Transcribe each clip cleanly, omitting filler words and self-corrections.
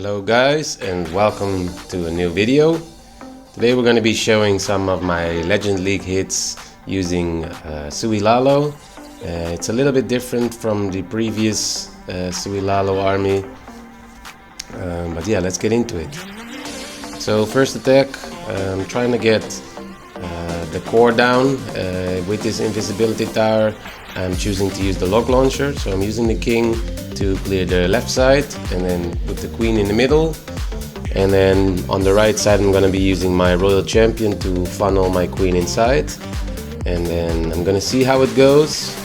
Hello guys, and welcome to a new video. Today we're going to be showing some of my Legend League hits using Sui Lalo. It's a little bit different from the previous Sui Lalo army, but yeah, let's get into it. So first attack, I'm trying to get the core down with this invisibility tower. I'm choosing to use the log launcher, so I'm using the king to clear the left side and then put the queen in the middle, and then on the right side I'm going to be using my royal champion to funnel my queen inside, and then I'm going to see how it goes.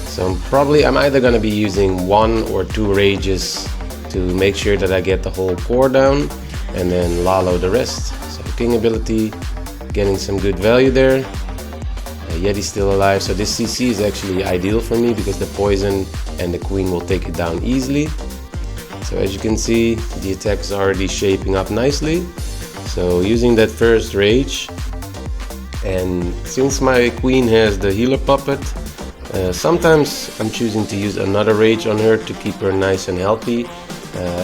So I'm either going to be using 1 or 2 rages to make sure that I get the whole core down, and then Lalo the rest. So king ability, getting some good value there. Yeti's still alive, so this CC is actually ideal for me because the poison and the queen will take it down easily. So as you can see, the attack is already shaping up nicely. So using that first rage, and since my queen has the healer puppet, sometimes I'm choosing to use another rage on her to keep her nice and healthy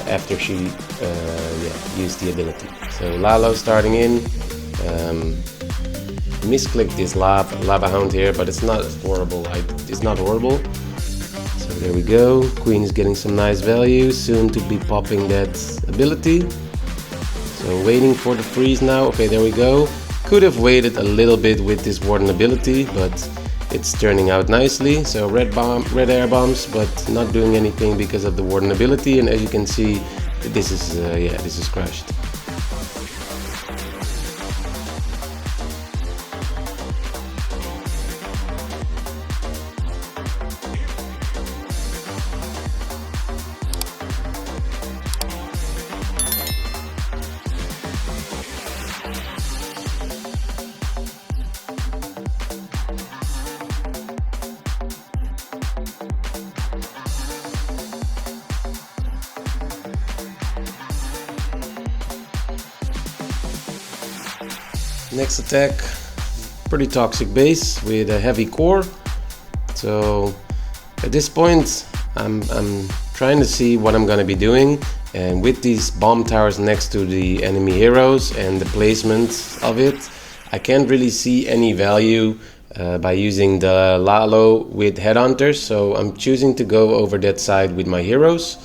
after she used the ability. So Lalo starting in. Misclicked this lava hound here, but it's not horrible. It's not horrible. So there we go. Queen is getting some nice value, soon to be popping that ability. So waiting for the freeze now. Okay, there we go. Could have waited a little bit with this warden ability, but it's turning out nicely. So red air bombs, but not doing anything because of the warden ability. And as you can see, this is crushed. Next attack, pretty toxic base with a heavy core. So at this point I'm trying to see what I'm gonna be doing, and with these bomb towers next to the enemy heroes and the placement of it, I can't really see any value by using the Lalo with headhunters. So I'm choosing to go over that side with my heroes.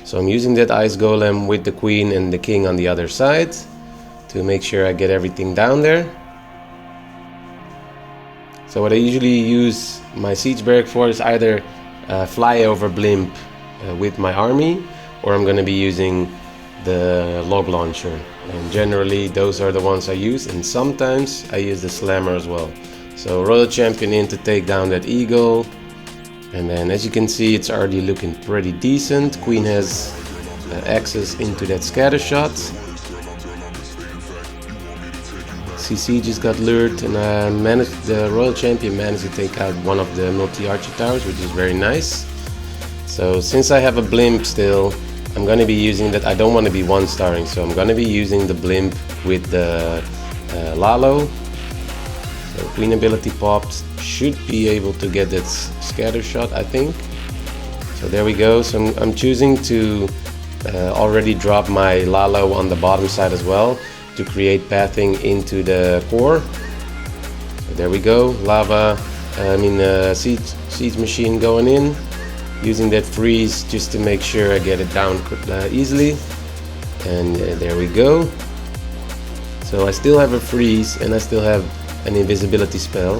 So I'm using that ice golem with the queen and the king on the other side to make sure I get everything down there. So what I usually use my siege barrack for is either fly over blimp with my army, or I'm going to be using the log launcher, and generally those are the ones I use, and sometimes I use the slammer as well. So royal champion in to take down that eagle, and then as you can see it's already looking pretty decent. Queen has access into that scatter shot. CC just got lured, and the royal champion managed to take out one of the multi-archer towers, which is very nice. So since I have a blimp still, I'm going to be using that. I don't want to be one-starring, so I'm going to be using the blimp with the Lalo. So queen ability pops, should be able to get that scatter shot, I think. So there we go. So I'm choosing to already drop my Lalo on the bottom side as well, to create pathing into the core. So there we go, siege machine going in, using that freeze just to make sure I get it down easily, and there we go. So I still have a freeze and I still have an invisibility spell,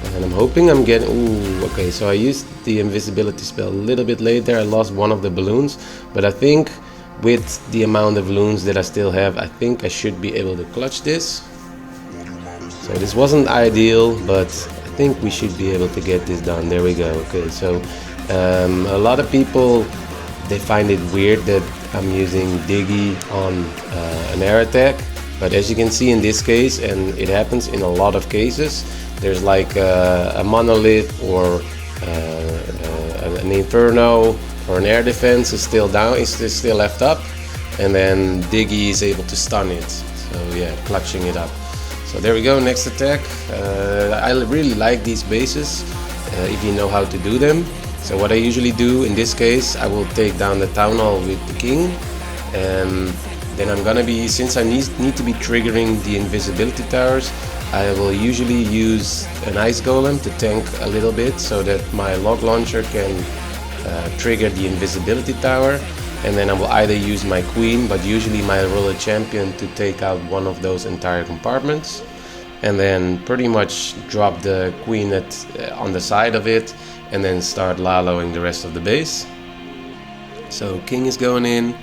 and I'm hoping I'm getting, okay, so I used the invisibility spell a little bit later. I lost one of the balloons, but I think with the amount of loons that I still have, I think I should be able to clutch this. So this wasn't ideal, but I think we should be able to get this done. There we go. Okay, so a lot of people, they find it weird that I'm using Diggy on an air attack, but as you can see in this case, and it happens in a lot of cases, there's like a monolith or an inferno or an air defense is still down, is still left up, and then Diggy is able to stun it. So yeah, clutching it up. So there we go, next attack. I really like these bases if you know how to do them. So what I usually do in this case, I will take down the town hall with the king, And then I'm gonna be, since I need to be triggering the invisibility towers, I will usually use an ice golem to tank a little bit so that my log launcher can trigger the invisibility tower, and then I will either use my queen, but usually my roller champion, to take out one of those entire compartments, and then pretty much drop the queen on the side of it, and then start laloing the rest of the base. So king is going in.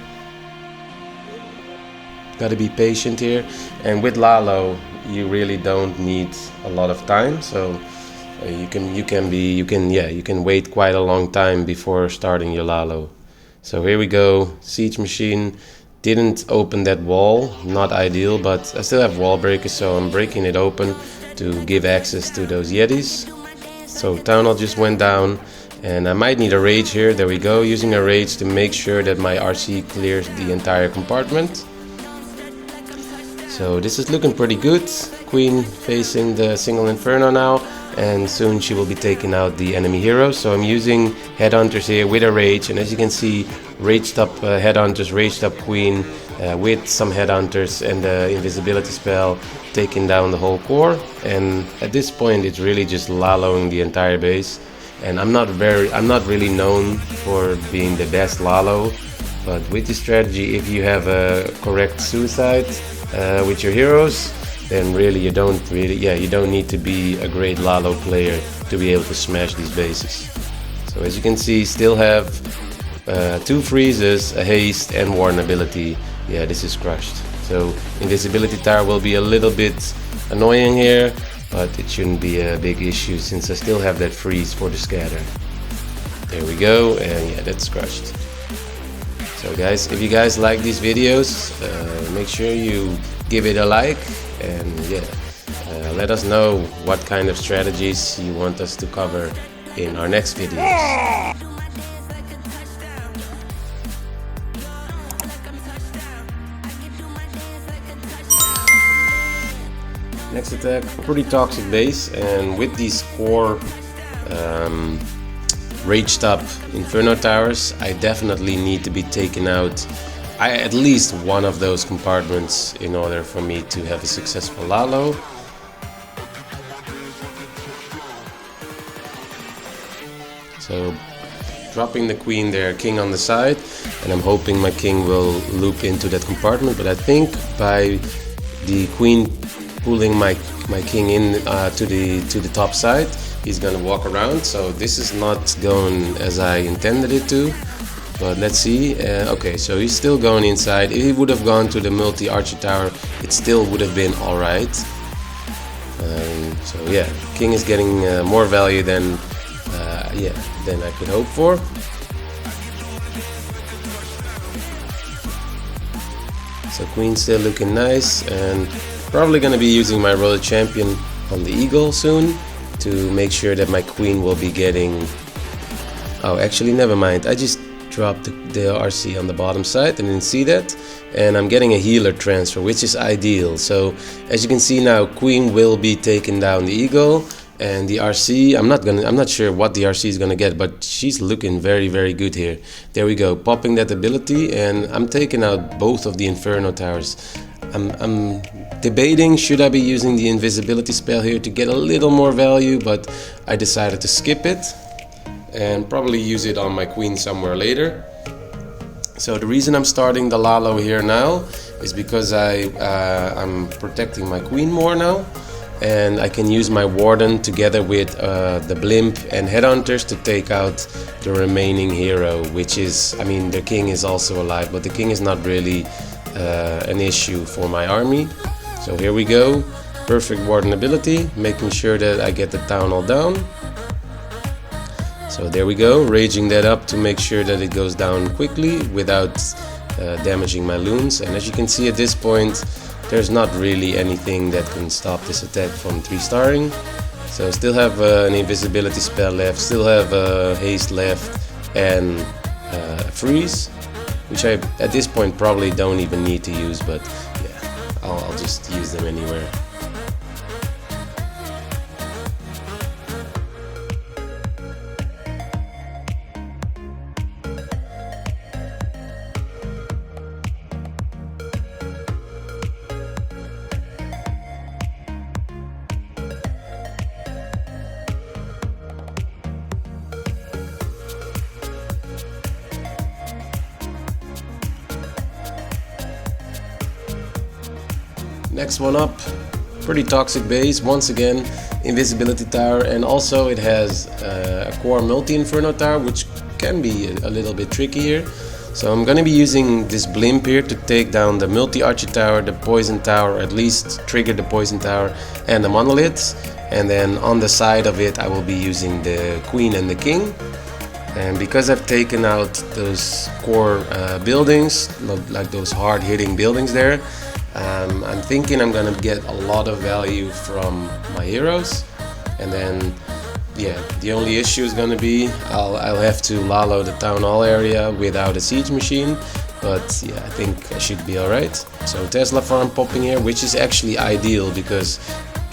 Got to be patient here, and with Lalo you really don't need a lot of time, so you can wait quite a long time before starting your Lalo. So here we go. Siege machine didn't open that wall, not ideal, but I still have wall breakers, so I'm breaking it open to give access to those Yetis. So town hall just went down, and I might need a rage here. There we go, using a rage to make sure that my RC clears the entire compartment. So this is looking pretty good. Queen facing the single inferno now, and soon she will be taking out the enemy heroes. So I'm using headhunters here with a rage, and as you can see, raged up headhunters, raged up queen with some headhunters and the invisibility spell, taking down the whole core. And at this point it's really just laloing the entire base, and I'm not really known for being the best lalo, but with this strategy, if you have a correct suicide with your heroes, then really you don't need to be a great lalo player to be able to smash these bases. So as you can see, still have 2 freezes, a haste, and warden ability. Yeah, this is crushed. So invisibility tower will be a little bit annoying here, but it shouldn't be a big issue since I still have that freeze for the scatter. There we go, and yeah, that's crushed. So guys, if you guys like these videos, make sure you give it a like, and yeah, let us know what kind of strategies you want us to cover in our next videos. Next attack, pretty toxic base, and with these core raged up inferno towers, I definitely need to be taking out at least one of those compartments in order for me to have a successful lalo. So dropping the queen there, king on the side, and I'm hoping my king will loop into that compartment, but I think by the queen pulling my king in to the top side, he's gonna walk around. So this is not going as I intended it to, but let's see. Okay, so he's still going inside. If he would have gone to the multi-archer tower, it still would have been alright. So yeah, king is getting more value than I could hope for. So queen still looking nice, and probably gonna be using my roller champion on the eagle soon to make sure that my queen will be getting... Oh, actually never mind, I just dropped the RC on the bottom side, I didn't see that, and I'm getting a healer transfer, which is ideal. So as you can see now, queen will be taking down the eagle, and the RC, I'm not sure what the RC is gonna get, but she's looking very, very good here. There we go, popping that ability, and I'm taking out both of the inferno towers. I'm debating, should I be using the invisibility spell here to get a little more value, but I decided to skip it and probably use it on my queen somewhere later. So the reason I'm starting the lalo here now is because I'm protecting my queen more now, and I can use my warden together with the blimp and headhunters to take out the remaining hero, which is, I mean, the king is also alive, but the king is not really an issue for my army. So here we go, perfect warden ability, making sure that I get the town hall down. So there we go, raging that up to make sure that it goes down quickly without damaging my loons. And as you can see at this point, there's not really anything that can stop this attack from 3-starring. So still have an invisibility spell left, still have haste left, and freeze, which I at this point probably don't even need to use, but yeah, I'll just use them anywhere. Next one up, pretty toxic base, once again invisibility tower, and also it has a core multi-inferno tower, which can be a little bit tricky here. So I'm gonna be using this blimp here to take down the multi-archer tower, the poison tower, or at least trigger the poison tower and the monoliths. And then on the side of it I will be using the queen and the king. And because I've taken out those core buildings, like those hard hitting buildings there, I'm thinking I'm gonna get a lot of value from my heroes. And then yeah, the only issue is gonna be I'll have to Lalo the town hall area without a siege machine, but yeah, I think I should be alright. So Tesla farm popping here, which is actually ideal because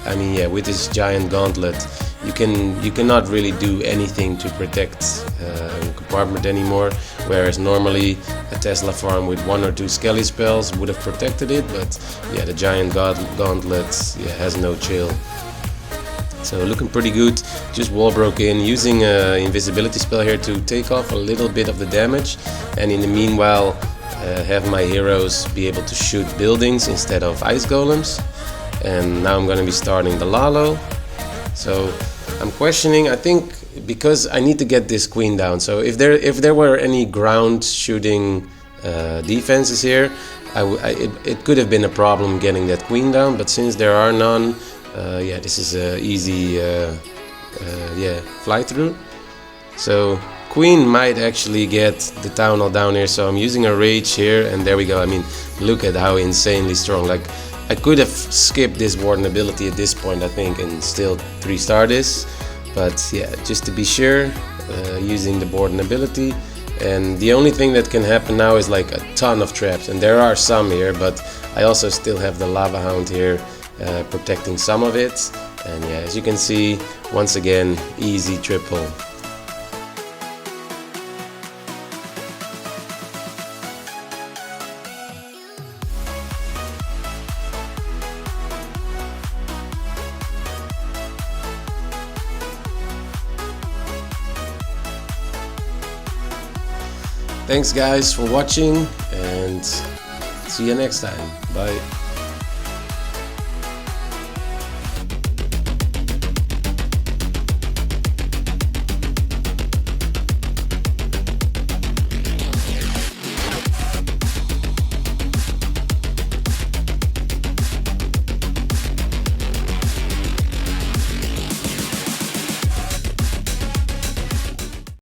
I mean, yeah, with this giant gauntlet you cannot really do anything to protect compartment anymore, whereas normally a Tesla farm with 1 or 2 Skelly spells would have protected it, but yeah, the giant gauntlet has no chill. So looking pretty good, just wall broke in, using an invisibility spell here to take off a little bit of the damage, and in the meanwhile have my heroes be able to shoot buildings instead of ice golems. And now I'm going to be starting the Lalo. So I'm questioning, I think, because I need to get this queen down. So if there were any ground shooting defenses here, it could have been a problem getting that queen down, but since there are none, yeah, this is a easy fly through. So queen might actually get the town hall down here, so I'm using a rage here, and there we go. I mean, look at how insanely strong. Like, I could have skipped this warden ability at this point, I think, and still 3-star this, but yeah, just to be sure, using the warden ability. And the only thing that can happen now is like a ton of traps, and there are some here, but I also still have the lava hound here protecting some of it. And yeah, as you can see, once again, easy triple. Thanks guys for watching, and see you next time. Bye.